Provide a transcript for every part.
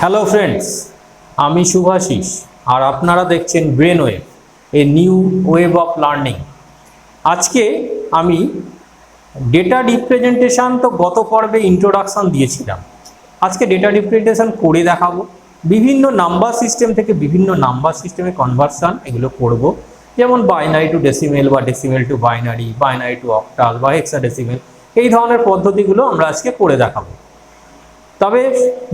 Hello friends, আমি শুভাশিস আর আপনারা দেখছেন brain wave, a new wave of learning. আজকে আমি ডেটা রিপ্রেজেন্টেশন তো গত পর্বে ইন্ট্রোডাকশন দিয়েছিলাম। আজকে ডেটা রিপ্রেজেন্টেশন করে দেখাবো। বিভিন্ন নাম্বার সিস্টেম থেকে বিভিন্ন নাম্বার সিস্টেমে কনভার্সন এগুলো করব, যেমন বাইনারি টু ডেসিমেল বা decimal two binary, binary two octal বা হেক্সাডেসিমেল, এই ধরনের পদ্ধতিগুলো আমরা আজকে করে দেখাবো। তবে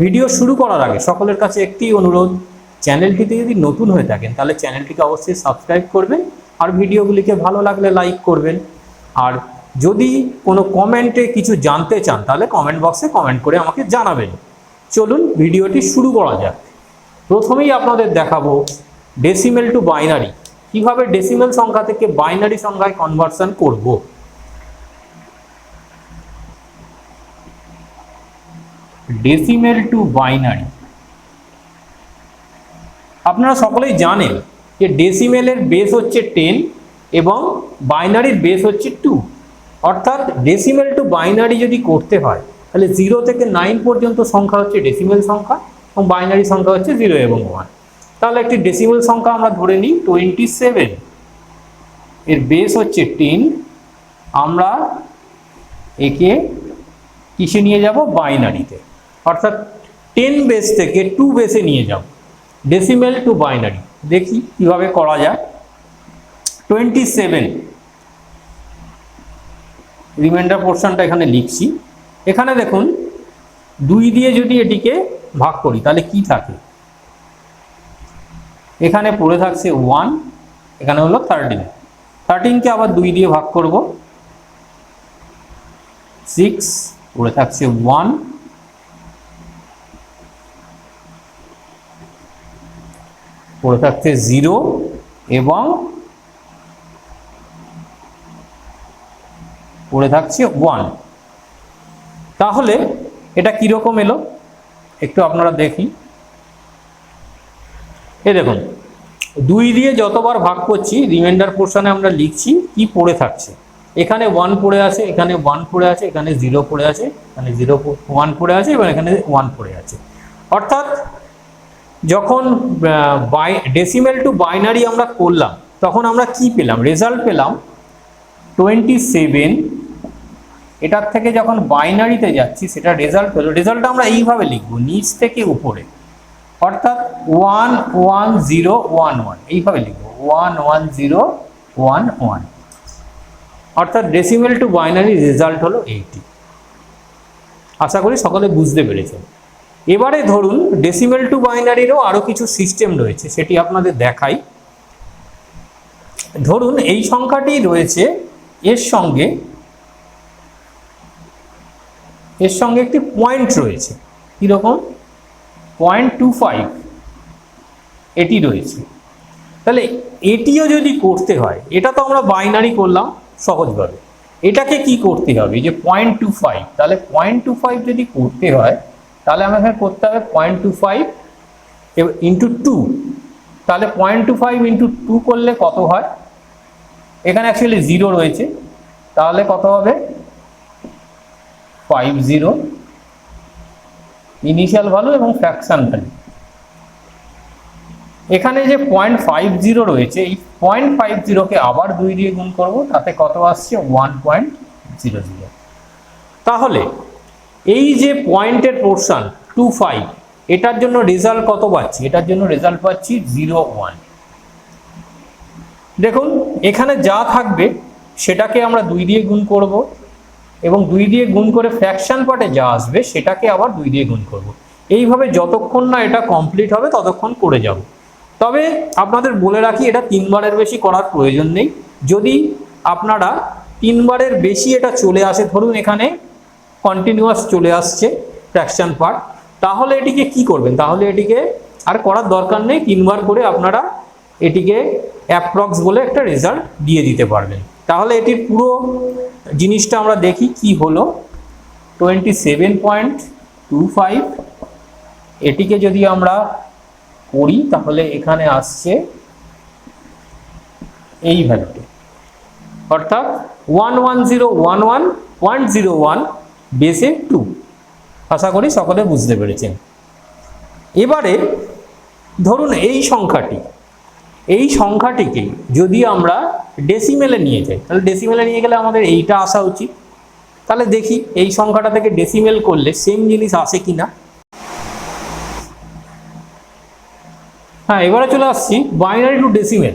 ভিডিও শুরু করার আগে সকলের কাছে একটি অনুরোধ, চ্যানেলটিতে যদি নতুন হয়ে থাকেন তাহলে চ্যানেলটিকে অবশ্যই সাবস্ক্রাইব করবেন আর ভিডিওগুলিকে ভালো লাগলে লাইক করবেন। আর যদি কোনো কমেন্টে কিছু জানতে চান তাহলে কমেন্ট বক্সে কমেন্ট করে আমাকে জানাবেন। চলুন ভিডিওটি শুরু করা যাক। প্রথমেই আপনাদের দেখাবো ডেসিমেল টু বাইনারি, কীভাবে ডেসিমেল সংখ্যা থেকে বাইনারি সংখ্যায় কনভার্সন করব। ডেসিমেল টু বাইনারি, আপনারা সকলেই জানেন যে ডেসিমেলের বেস হচ্ছে 10 এবং বাইনারির বেস হচ্ছে 2। অর্থাৎ ডেসিমেল টু বাইনারি যদি করতে হয় তাহলে 0 থেকে 9 পর্যন্ত সংখ্যা হচ্ছে ডেসিমেল সংখ্যা এবং বাইনারি সংখ্যা হচ্ছে 0 এবং 1। তাহলে একটি ডেসিমেল সংখ্যা আমরা ধরে নিই 27, এর বেস হচ্ছে 10। আমরা একে কিসে নিয়ে যাব? বাইনারিতে। অর্থাৎ 10 বেস থেকে 2 বেসে নিয়ে যাব, ডেসিমেল টু বাইনারি। দেখি কিভাবে করা যায়। 27 রিমাইন্ডার পোর্শনটা এখানে লিখছি। এখানে দেখুন 2 দিয়ে যদি এটিকে ভাগ করি তাহলে কি থাকে? এখানে পড়ে থাকছে 1, এখানে হলো 13। 13কে আবার 2 দিয়ে ভাগ করব, 6, পড়ে থাকছে 1, পড়ে থাকছে 0 এবং পড়ে থাকছে 1। তাহলে এটা কিরকম এলো একটু আপনারা দেখি। এই দেখুন 2 দিয়ে যতবার ভাগ করছি রিমাইন্ডার পোর্শনে আমরা লিখছি কি পড়ে থাকছে। এখানে 1 পড়ে আছে, এখানে 1 পড়ে আছে, এখানে 0 পড়ে আছে, এখানে 1 পড়ে আছে এবং এখানে 1 পড়ে আছে। অর্থাৎ যখন ডেসিমেল টু বাইনারি আমরা করলাম তখন আমরা কি পেলাম? রেজাল্ট পেলাম 27। এটার থেকে যখন বাইনারিতে যাচ্ছি সেটা রেজাল্ট হলো, রেজাল্টটা আমরা এইভাবে লিখব নিচ থেকে উপরে। অর্থাৎ 1 1 0 1 1 এইভাবে লিখব, 1 1 0 1 1। অর্থাৎ ডেসিমেল টু বাইনারি রেজাল্ট হলো এইটি। আশা করি সকলে বুঝতে পেরেছেন। এবারে ধরুন ডেসিমেল টু বাইনারিরও আরও কিছু সিস্টেম রয়েছে, সেটি আপনাদের দেখাই। ধরুন এই সংখ্যাটি রয়েছে, এর সঙ্গে একটি পয়েন্ট রয়েছে। কীরকম? 0.25 এটি রয়েছে। তাহলে এটিও যদি করতে হয়, এটা তো আমরা বাইনারি করলাম সহজভাবে, এটাকে কি করতে হবে? যে 0.25, তাহলে 0.25 যদি করতে হয় তাহলে আমাকে করতে হবে 0.25 ইন্টু 2। তাহলে 0.25 ইন্টু 2 করলে কত হয়? এখানে অ্যাকচুয়ালি 0 রয়েছে, তাহলে কত হবে? 50 ইনিশিয়াল ভ্যালু এবং ফ্র্যাকশন ভ্যালু। এখানে যে 0.50 রয়েছে, এই 0.50কে আবার 2 দিয়ে গুণ করব, তাতে কত আসছে? 1.00। তাহলে এই যে পয়েন্টের পোর্শন 25, এটার জন্য রেজাল্ট কত পাচ্ছি? এটার জন্য রেজাল্ট পাচ্ছি 0 1। দেখুন এখানে যা থাকবে সেটাকে আমরা 2 দিয়ে গুণ করব এবং 2 দিয়ে গুণ করে ফ্র্যাকশন পার্টে যা আসবে সেটাকে আবার 2 দিয়ে গুণ করব। এইভাবে যতক্ষণ না এটা কমপ্লিট হবে ততক্ষণ করে যাব। তবে আপনাদের বলে রাখি, এটা 3 বারের বেশি করার প্রয়োজন নেই। যদি আপনারা 3 বারের বেশি এটা চলে আসে, ধরুন এখানে কন্টিনিউয়াস চলে আসছে ফ্র্যাকশন পার্ট, তাহলে এটিকে কি করবেন? তাহলে এটিকে আর করার দরকার নেই, 3 বার করে আপনারা এটিকে অ্যাপ্রক্স বলে একটা রেজাল্ট দিয়ে দিতে পারবেন। তাহলে এটির পুরো জিনিসটা আমরা দেখি কি হলো। 27.25 এটিকে যদি আমরা করি তাহলে এখানে আসছে এই ভ্যালুটি, অর্থাৎ 11011.01 বেসে 2। আশা করি সকলে বুঝতে পেরেছেন। এবারে ধরুন এই সংখ্যাটিকে যদি আমরা ডেসিমেলে নিয়ে যাই, তাহলে ডেসিমেলে নিয়ে গেলে আমাদের এইটা আসা উচিত। তাহলে দেখি এই সংখ্যাটা থেকে ডেসিমেল করলে সেম জিনিস আসে কিনা। হ্যাঁ, এবারে চলে আসছি বাইনারি টু ডেসিমেল।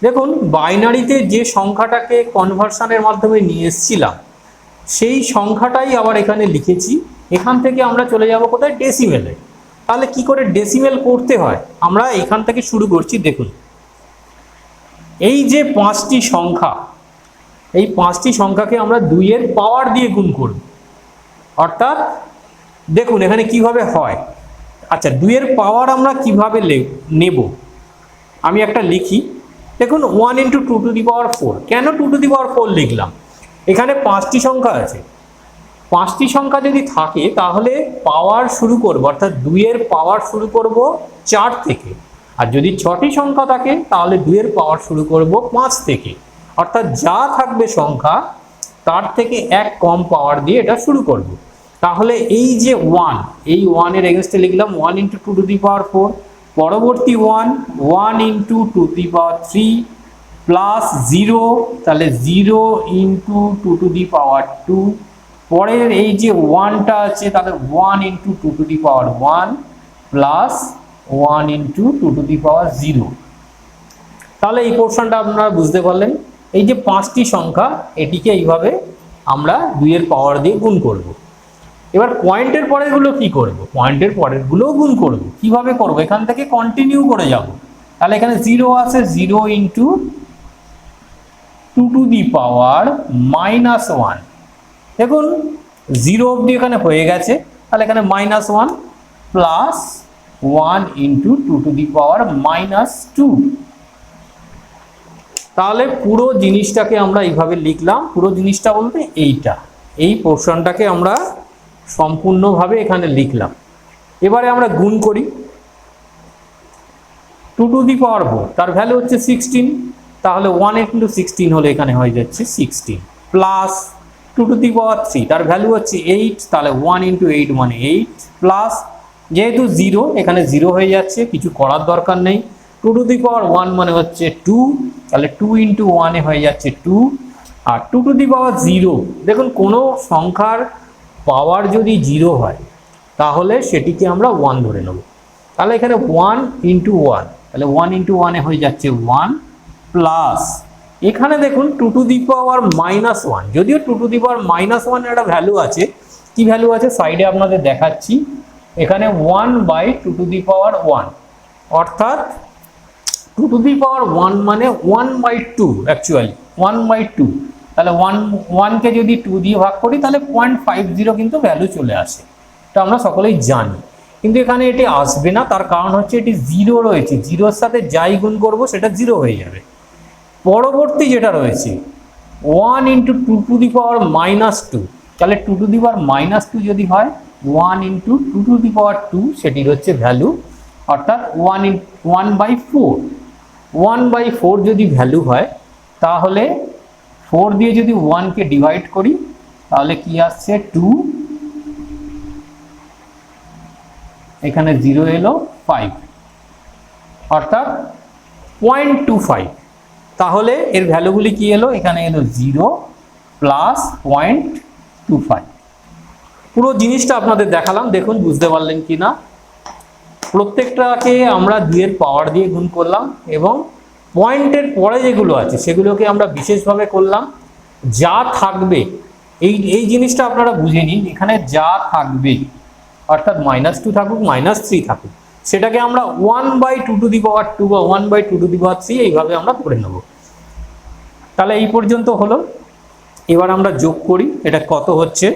দেখুন, বাইনারিতে যে সংখ্যাটাকে কনভার্সনের মাধ্যমে নিয়ে এসেছিলাম সেই সংখ্যাটাই আবার এখানে লিখেছি। এখান থেকে আমরা চলে যাব কোথায়? ডেসিমেলে। তাহলে কি করে ডেসিমেল করতে হয় আমরা এখান থেকে শুরু করছি। দেখুন, এই যে 5টি সংখ্যা, এই 5টি সংখ্যাকে আমরা 2 এর পাওয়ার দিয়ে গুণ করব। অর্থাৎ দেখুন এখানে কিভাবে হয়। আচ্ছা, 2 এর পাওয়ার আমরা কিভাবে নেব আমি একটা লিখি। দেখুন, 1 × 2⁴। কেন 2⁴ লিখলাম? এখানে 5টি সংখ্যা আছে। 5টি সংখ্যা যদি থাকে তাহলে পাওয়ার শুরু করব, অর্থাৎ 2 এর পাওয়ার শুরু করব 4 থেকে। আর যদি 6টি সংখ্যা থাকে তাহলে 2 এর পাওয়ার শুরু করব 5 থেকে। অর্থাৎ যা থাকবে সংখ্যা তার থেকে 1 কম পাওয়ার দিয়ে এটা শুরু করব। তাহলে এই যে 1, এই 1 এর এগেইনস্টে লিখলাম 1 × 2⁴। পরবর্তী 1 × 2⁵ প্লাস 0, তাহলে 0 × 2⁴। পরের এই যে 1টা আছে তাহলে 1 × 2⁴ প্লাস 1 × 2⁵। তাহলে এই পোর্শনটা আপনারা বুঝতে পারলেন। এই যে 5টি সংখ্যা এটিকে এইভাবে আমরা 2 এর পাওয়ার দিয়ে গুণ করব। এবার পয়েন্টের পরেরগুলো কি করব? পয়েন্টের পরেরগুলোও গুণ করব। কিভাবে করব? এখান থেকে কন্টিনিউ করে যাব। তাহলে এখানে 0 আছে, 0 × 2⁻⁻1। দেখুন 0 অবধি এখানে হয়ে গেছে। তাহলে এখানে -1 প্লাস 1 × 2⁻²। তাহলে পুরো জিনিসটাকে আমরা এইভাবে লিখলাম। পুরো জিনিসটা বলতে এইটা, এই পোর্শনটাকে আমরা সম্পূর্ণভাবে এখানে লিখলাম। এবারে আমরা গুণ করি। 2⁴ তার ভ্যালু হচ্ছে 16, তাহলে 1 × 16 হলে এখানে হয়ে যাচ্ছে 16, প্লাস 2⁵ তার ভ্যালু হচ্ছে 8, তাহলে 1 × 8 মানে 8, প্লাস যেহেতু 0 এখানে 0 হয়ে যাচ্ছে, কিছু করার দরকার নেই। 2⁴ মানে হচ্ছে 2, তাহলে 2 × 1 হয়ে যাচ্ছে 2। আর 2⁵, দেখুন কোনো সংখ্যার পাওয়ার যদি 0 হয় তাহলে সেটিকে আমরা 1 ধরে নেব। তাহলে এখানে 1 × 1, তাহলে 1 × 1 হয়ে যাচ্ছে 1, প্লাস এখানে দেখুন 2⁻⁻1, যদিও 2⁻⁻1 এর একটা ভ্যালু আছে। কি ভ্যালু আছে সাইডে আপনাদের দেখাচ্ছি। এখানে 1/2⁴, অর্থাৎ 2⁻1 মানে 1/2, অ্যাকচুয়ালি 1/2। তাহলে 1কে যদি 2 দিয়ে ভাগ করি তাহলে 0.50 কিন্তু ভ্যালু চলে আসে। এটা আমরা সকলেই জানি, কিন্তু এখানে এটি আসবে না। তার কারণ হচ্ছে এটি 0 রয়েছে, 0-র সাথে যাই গুণ করব সেটা 0 হয়ে যাবে। পরবর্তী যেটা রয়েছে 1 × 2⁻², তাহলে 2⁻² যদি হয় 1 × 2⁻², সেটির হচ্ছে ভ্যালু, অর্থাৎ 1/4। 1/4 যদি ভ্যালু হয় তাহলে 4 দিয়ে যদি 1কে ডিভাইড করি তাহলে কি আসছে 2, এখানে 0 এলো 5, অর্থাৎ 0.25। তাহলে এর ভ্যালুগুলি কি এলো? এখানে এলো 0 প্লাস 0.25। পুরো জিনিসটা আপনাদের দেখালাম, দেখুন বুঝতে পারলেন কি না। প্রত্যেকটাকে আমরা 2 এর পাওয়ার দিয়ে গুণ করলাম এবং পয়েন্টের পরে যেগুলো আছে সেগুলোকে আমরা বিশেষভাবে করলাম। যা থাকবে এই জিনিসটা আপনারা বুঝে নিন, এখানে যা থাকবে অর্থাৎ -2 থাকুক -3 থাকুক সেটাকে আমরা 1/2² বা 1/2³ এইভাবে আমরা করে নেব। তাহলে এই পর্যন্ত হলো। এবার আমরা যোগ করি, এটা কত হচ্ছে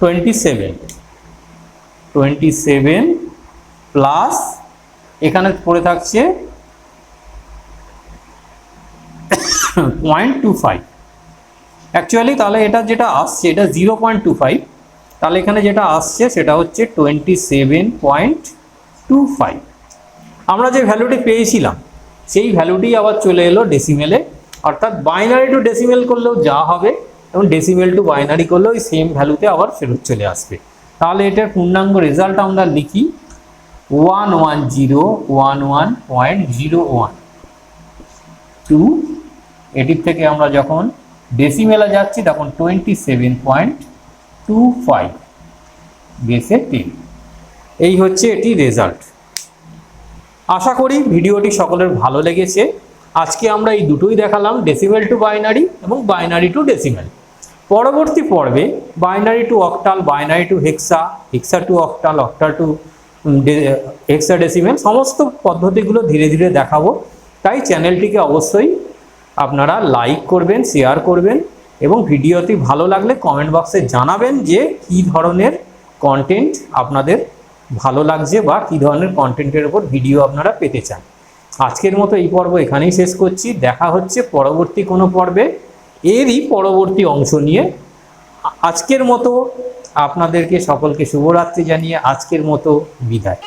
27 প্লাস এখানে পড়ে থাকছে 0.25। অ্যাকচুয়ালি তাহলে এটা যেটা আসছে এটা 0.25, তাহলে এখানে যেটা আসছে সেটা হচ্ছে 27.25। আমরা যে ভ্যালুটি পেয়েছিলাম সেই ভ্যালুটি আবার চলে এলো ডেসিমেলে, অর্থাৎ বাইনারি টু ডেসিমেল করলেও যা হবে এবং ডেসিমেল টু বাইনারি করলেও ওই সেম ভ্যালুতে আবার ফেরত চলে আসবে। তাহলে এটার পূর্ণাঙ্গ রেজাল্ট আমরা লিখি 11011.01 টু, এটির থেকে আমরা যখন ডেসিমেলে যাচ্ছি তখন 27.25 বেসে 10। এই হচ্ছে এটি রেজাল্ট। আশা করি ভিডিওটি সকলের ভালো লেগেছে। আজকে আমরা এই দুটোই দেখালাম, ডেসিমেল টু বাইনারি এবং বাইনারি টু ডেসিমেল। পরবর্তী পর্বে binary two octal, binary two হেক্সা, হেক্সা two octal, octal two hexadecimal সমস্ত পদ্ধতিগুলো ধীরে ধীরে দেখাবো। তাই চ্যানেলটিকে অবশ্যই আপনারা লাইক করবেন, শেয়ার করবেন এবং ভিডিওটি ভালো লাগলে কমেন্ট বক্সে জানাবেন যে কী ধরনের কন্টেন্ট আপনাদের ভালো লাগছে বা কী ধরনের কন্টেন্টের উপর ভিডিও আপনারা পেতে চান। আজকের মতো এই পর্ব এখানেই শেষ করছি। দেখা হচ্ছে পরবর্তী কোনো পর্বে এরই পরবর্তী অংশ নিয়ে। আজকের মতো আপনাদেরকে সকলকে শুভরাত্রি জানিয়ে আজকের মতো বিদায়।